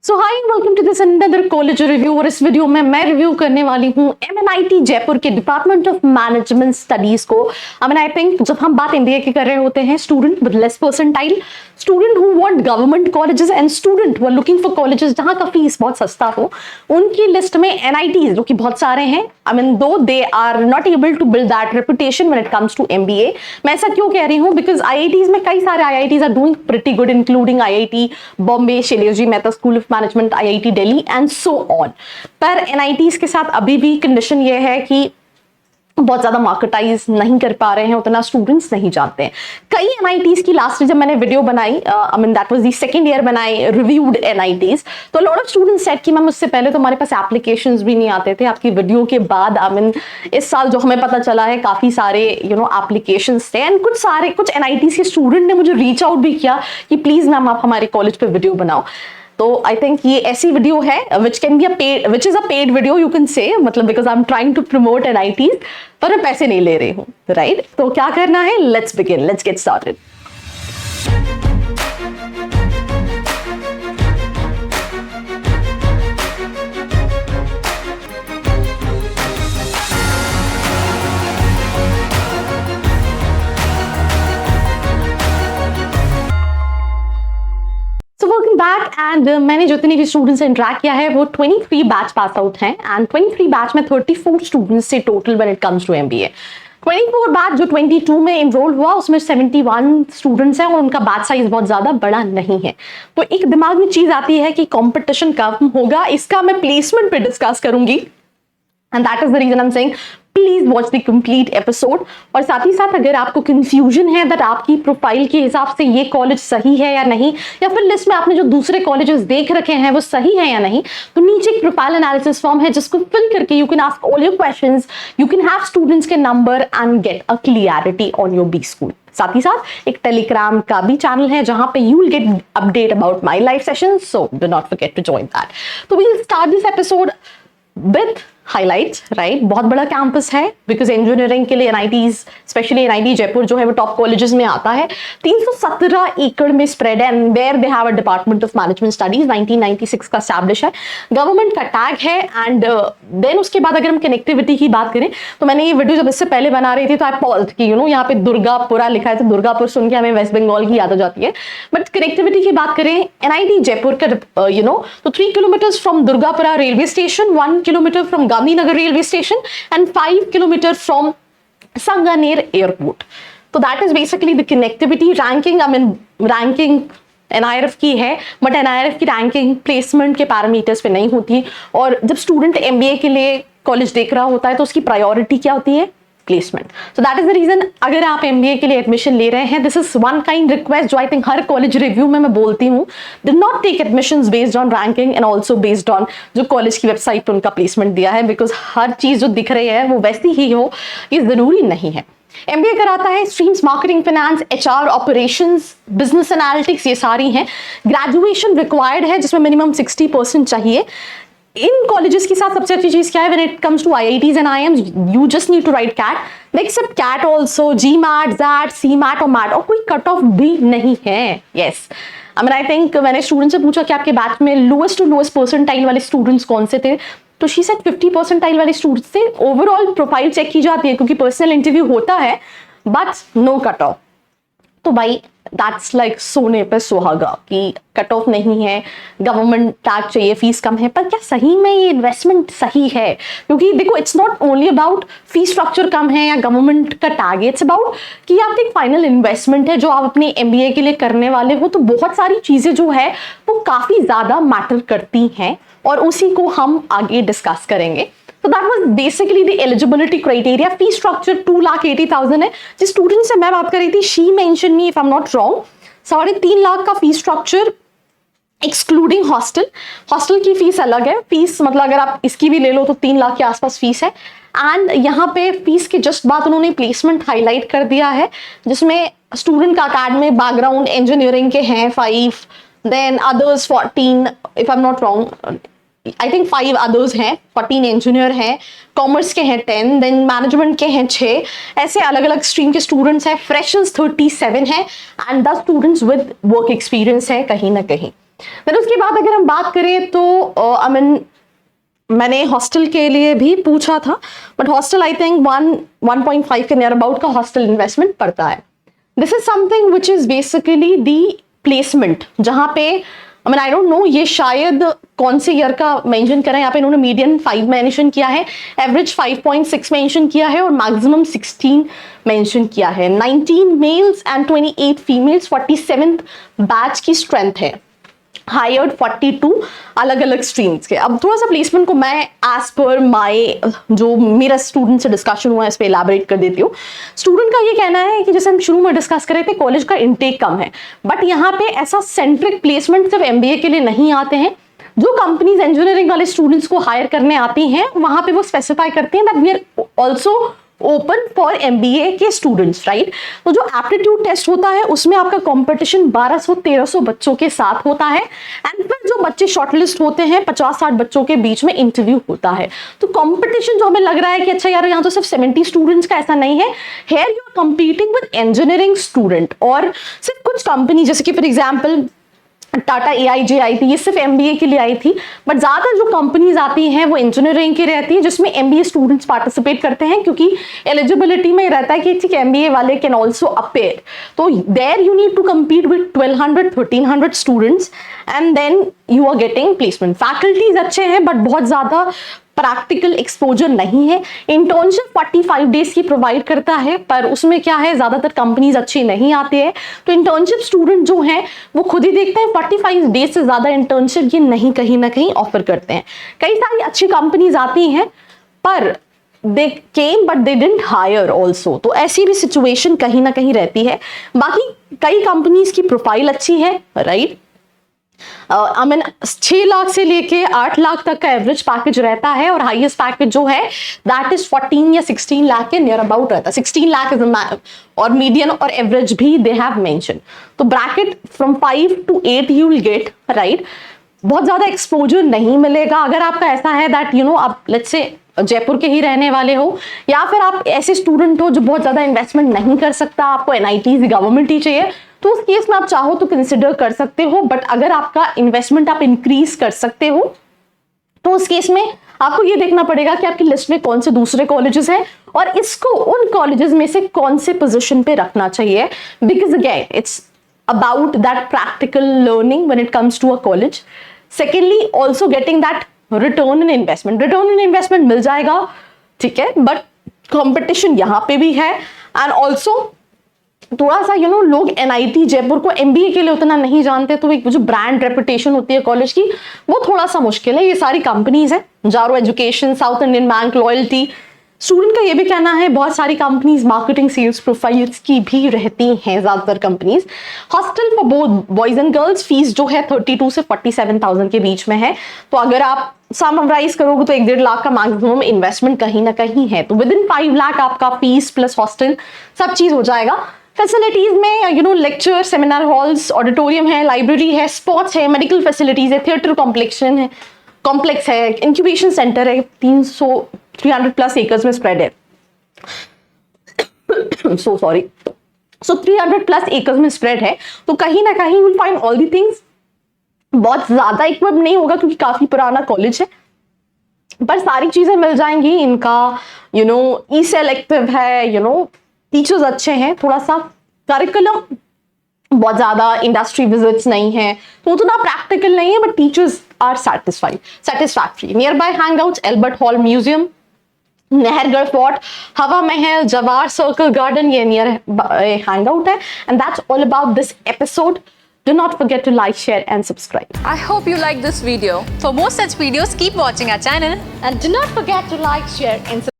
So hi welcome to this another college review. और इस video में मैं रिव्यू करने वाली हूँ MNIT जयपुर के डिपार्टमेंट ऑफ मैनेजमेंट स्टडीज को। आई थिंक जब हम बात MBA की कर रहे होते हैं, student with less percentile, student who want government colleges and student who are looking for colleges जहां का फीस बहुत सस्ता हो, उनकी लिस्ट में NITs जो कि बहुत सारे हैं, though they are not able to build that reputation when it comes to MBA। मैं ऐसा क्यों कह रही हूँ? बिकॉज IITs में कई सारे IITs are doing pretty good, including IIT Bombay, Shailesh Mehta school of management, IIT Delhi and so on. पर NITs के साथ अभी भी कंडीशन ये है कि बहुत ज्यादा मार्केटाइज नहीं कर पा रहे हैं, उतना स्टूडेंट्स नहीं जानते हैं। कई NITs की लास्ट जब मैंने वीडियो बनाई, that was the second year when I reviewed NITs, तो लॉट ऑफ स्टूडेंट्स सेड कि मैम उससे पहले तो हमारे पास एप्लीकेशंस भी नहीं आते थे, आपकी वीडियो के बाद इस साल जो हमें पता चला है काफी सारे एप्लीकेशंस थे। एंड कुछ NITs के स्टूडेंट ने मुझे रीच आउट भी किया कि प्लीज मैम आप हमारे कॉलेज पे वीडियो बनाओ। तो आई थिंक ये ऐसी वीडियो है which is a paid video you can say, मतलब because I am trying to promote NITs, पर मैं पैसे नहीं ले रही हूँ, राइट? तो क्या करना है, let's begin, let's get started. Back and मैंने जितने भी स्टूडेंट्स से इंटरेक्ट किया है वो 23 बैच पास आउट हैं एंड 23 बैच में 34 स्टूडेंट्स से total when it comes to MBA। 24 batch जो 22 में इनरोल हुआ उसमें 71 स्टूडेंट्स हैं और उनका बैच साइज बहुत ज्यादा बड़ा नहीं है। तो एक दिमाग में चीज आती है कि कंपटीशन कम होगा, इसका मैं प्लेसमेंट पे डिस्कस करूंगी and that is the reason I am saying please watch the complete episode. और साथ ही साथ अगर आपको कंफ्यूजन है दैट आपकी प्रोफाइल के हिसाब से ये कॉलेज सही है या नहीं, या फिर लिस्ट में आपने जो दूसरे कॉलेजेस देख रखे हैं वो सही है या नहीं, तो नीचे एक प्रोफाइल एनालिसिस फॉर्म है जिसको फिल करके you can ask all your questions, you can have students के number and get a clarity on your B school. साथ ही साथ एक टेलीग्राम का भी चैनल है जहां पे you will get update about my live sessions, so do not forget to join that. तो we will start this episode with highlights, right? बहुत बड़ा कैंपस है बिकॉज इंजीनियरिंग के लिए NITs, स्पेशली NIT जयपुर जो है वो टॉप कॉलेजेस में आता है। 317 एकड़ में स्प्रेड है and there they have a department of management studies, 1996 का एस्टैब्लिश है, गवर्नमेंट का टैग है। एंड देन उसके बाद अगर हम कनेक्टिविटी की बात करें तो मैंने ये वीडियो जब इससे पहले बना रही थी तो आई पॉज्ड कि यहाँ पे दुर्गापुरा लिखा है, तो दुर्गापुर सुन के हमें वेस्ट बंगाल की याद हो जाती है। बट कनेक्टिविटी की बात करें NIT जयपुर का तो 3 kilometre from Durgapura railway station, 1 kilometre from Gandhinagar railway station and 5 kilometre from Sanganer airport. तो that is basically the connectivity. Ranking ranking NIRF की है, बट NIRF की रैंकिंग प्लेसमेंट के पैरामीटर्स पे नहीं होती। और जब स्टूडेंट MBA के लिए कॉलेज देख रहा होता है तो उसकी प्रायोरिटी क्या होती है? Placement. So that is the reason अगर आप MBA के लिए एडमिशन ले रहे हैं, this is one kind request जो आई थिंक हर कॉलेज रिव्यू में मैं बोलती हूँ, do not take admissions based on ranking and also based on जो कॉलेज की वेबसाइट पर उनका प्लेसमेंट दिया है, बिकॉज हर चीज जो दिख रही है वो वैसी ही हो, ये जरूरी नहीं है। MBA कराता है streams marketing, finance, HR, operations, business analytics, ये सारी हैं। ग्रेजुएशन रिक्वायर्ड है जिसमें मिनिमम 60% चाहिए। इन कॉलेजेस के साथ सबसे अच्छी चीज क्या है? When it comes to IITs and IIMs, you just need to write CAT. They accept CAT also, GMAT, ZAT, CMAT और MAT, और कोई कट ऑफ भी नहीं है। यस, आई थिंक मैंने स्टूडेंट से पूछा कि आपके बैच में लोएस्ट टू लोएस्ट परसेंटाइल वाले स्टूडेंट्स कौन से थे, तो शी सेड 50 परसेंटाइल वाले स्टूडेंट्स थे। ओवरऑल प्रोफाइल चेक की जाती है क्योंकि पर्सनल इंटरव्यू होता है, बट नो कट ऑफ। तो भाई दैट्स लाइक सोने पे सुहागा कि कट ऑफ नहीं है, गवर्नमेंट टैग चाहिए, फीस कम है। पर क्या सही में ये इन्वेस्टमेंट सही है? क्योंकि देखो, it's not only about fees structure कम है या गवर्नमेंट का टैग है, इट्स अबाउट कि आप एक फाइनल इन्वेस्टमेंट है जो आप अपने MBA के लिए करने वाले हो। तो बहुत सारी चीजें जो है वो काफी ज्यादा मैटर करती हैं और उसी को हम आगे डिस्कस करेंगे। So that was basically the eligibility criteria. Fee structure 2,80,000 है। जिस स्टूडेंट से मैं बात कर रही थी, she mentioned me if I'm not wrong, 3.5 lakh का fee structure excluding hostel. Hostel की फीस अलग है, फीस मतलब अगर आप इसकी भी ले लो तो 3 लाख के आसपास फीस है। एंड यहाँ पे फीस के जस्ट बाद उन्होंने प्लेसमेंट हाईलाइट कर दिया है जिसमें स्टूडेंट का अकेडमिक बैकग्राउंड इंजीनियरिंग के हैं 5, than others 14 if I am not wrong, I think 5 others हैं, 14 इंजीनियर हैं, कॉमर्स के हैं 10, देन मैनेजमेंट के हैं 6, ऐसे अलग अलग स्ट्रीम के स्टूडेंट्स हैं। फ्रेशर्स 37 हैं and 10 students with work experience है कहीं ना कहीं। देन उसके बाद अगर हम बात करें तो मैंने हॉस्टल के लिए भी पूछा था, बट हॉस्टल आई थिंक 1.5 के नियर अबाउट का हॉस्टल इन्वेस्टमेंट पड़ता है. This is something which is basically the placement, जहां पे आई डोंट नो ये शायद कौन से ईयर का मेंशन करा है. यहाँ पे इन्होंने मीडियन 5 मेंशन किया है, एवरेज 5.6 मेंशन किया है और मैक्सिमम 16 मेंशन किया है. 19 mails and 28 females 47th batch की स्ट्रेंथ है. हायर्ड 42 अलग अलग स्ट्रीम्स के. अब थोड़ा सा प्लेसमेंट को मैं एज पर माई जो मेरा स्टूडेंट से डिस्कशन हुआ है इस पर इलाबरेट कर देती हूँ. स्टूडेंट का ये कहना है कि जैसे हम शुरू में डिस्कस कर रहे थे, कॉलेज का इंटेक कम है, बट यहाँ पे ऐसा सेंट्रिक प्लेसमेंट सिर्फ MBA के लिए नहीं आते हैं. जो कंपनीज इंजीनियरिंग वाले स्टूडेंट्स को हायर करने आती हैं वहां पे वो स्पेसिफाई करते हैं that we are also open for MBA के स्टूडेंट्स, राइट. तो जो एप्टीट्यूड टेस्ट होता है उसमें आपका कंपटीशन 1200-1300 बच्चों के साथ होता है. एंड फिर जो बच्चे शॉर्टलिस्ट होते हैं 50-60 बच्चों के बीच में इंटरव्यू होता है. तो कंपटीशन जो हमें लग रहा है कि अच्छा यार यहाँ तो सिर्फ 70 स्टूडेंट्स का, ऐसा नहीं है. Here you are competing with engineering student. और सिर्फ कुछ कंपनी जैसे कि फॉर एग्जाम्पल टाटा AIJ आई थी, ये सिर्फ MBA के लिए आई थी, बट ज्यादातर जो कंपनीज आती हैं वो इंजीनियरिंग की रहती है जिसमें MBA स्टूडेंट्स पार्टिसिपेट करते हैं, क्योंकि एलिजिबिलिटी में रहता है कि ठीक MBA वाले कैन ऑल्सो अपेयर. तो there you need to compete with 1200-1300 students and then you are getting placement. Faculties अच्छे हैं बट बहुत ज्यादा प्रैक्टिकल एक्सपोजर नहीं है. इंटर्नशिप 45 डेज की प्रोवाइड करता है, पर उसमें क्या है ज्यादातर कंपनीज अच्छी नहीं आती है. तो इंटर्नशिप स्टूडेंट जो हैं वो खुद ही देखते हैं 45 डेज से ज्यादा इंटर्नशिप ये नहीं कहीं ना कहीं ऑफर करते हैं. कई सारी अच्छी कंपनीज आती हैं पर they came but they didn't hire also. तो ऐसी भी सिचुएशन कहीं ना कहीं रहती है. बाकी कई कंपनीज की प्रोफाइल अच्छी है, राइट. 6 लाख से लेके 8 लाख तक का एवरेज पैकेज रहता है और हाईएस्ट पैकेज जो है दैट इज 14 या 16 लाख के नियर अबाउट रहता है. 16 लाख इज और मीडियन और एवरेज भी दे हैव मेंशन. तो bracket from 5 to 8 you will gate, right. बहुत ज्यादा एक्सपोजर नहीं मिलेगा. अगर आपका ऐसा है दैट यू नो आप लेट्स से जयपुर के ही रहने वाले हो, या फिर आप ऐसे स्टूडेंट हो जो बहुत ज्यादा इन्वेस्टमेंट नहीं कर सकता, आपको NITs गवर्नमेंट ही चाहिए, तो उस केस में आप चाहो तो कंसिडर कर सकते हो. बट अगर आपका इन्वेस्टमेंट आप इंक्रीज कर सकते हो तो उस केस में आपको ये देखना पड़ेगा कि आपकी लिस्ट में कौन से दूसरे कॉलेजेस हैं और इसको उन कॉलेजेस में से कौन से पोजीशन पे रखना चाहिए. Because again it's about that practical learning when it comes to a college. Secondly also getting that return in investment. Return in investment मिल जाएगा, ठीक है, बट कॉम्पिटिशन यहाँ पे भी है. एंड ऑल्सो थोड़ा सा यू नो लोग NIT जयपुर को MBA के लिए उतना नहीं जानते, तो एक जो ब्रांड रेपुटेशन होती है कॉलेज की वो थोड़ा सा मुश्किल है. ये सारी कंपनीज है, जारो education, south Indian bank, loyalty. Student का ये भी कहना है बहुत सारी कंपनीज मार्केटिंग सेल्स प्रोफाइल्स की भी रहती हैं ज्यादातर companies. Hostel for both boys and girls fees जो है 32 से 47,000 के बीच में है. तो अगर आप समराइज करोगे तो 1-1.5 लाख का मैक्सिमम इन्वेस्टमेंट कहीं ना कहीं है. तो विद इन 5 लाख आपका फीस प्लस हॉस्टल सब चीज हो जाएगा. फैसिलिटीज में you know lecture, seminar halls, auditorium है, लाइब्रेरी है, स्पोर्ट्स है, मेडिकल फैसिलिटीज है, थिएटर कॉम्प्लेक्स है, इंक्यूबेशन सेंटर है, 300-300 प्लस एकर्स में स्प्रेड है. So sorry. So 300 plus acres में स्प्रेड है. तो कहीं ना कहीं will find all the things. बहुत ज्यादा इक्विप नहीं होगा क्योंकि काफी पुराना कॉलेज है, पर सारी चीजें मिल जाएंगी. इनका यू नो ई-सेलेक्टिव है, यू नो टीचर्स अच्छे हैं, थोड़ा सा करिकुलम बहुत ज्यादा इंडस्ट्री विजिट्स नहीं है तो उतना प्रैक्टिकल नहीं है, but teachers are satisfactory. Near by hangouts Albert Hall Museum, Nahargarh Fort, Hawa Mahal, Jawahar Circle Garden, ये नियर हैंगआउट है. And that's all about this episode. Do not forget to like, share and subscribe. I hope you like this video. For more such videos, keep watching our channel. And do not forget to like, share and subscribe.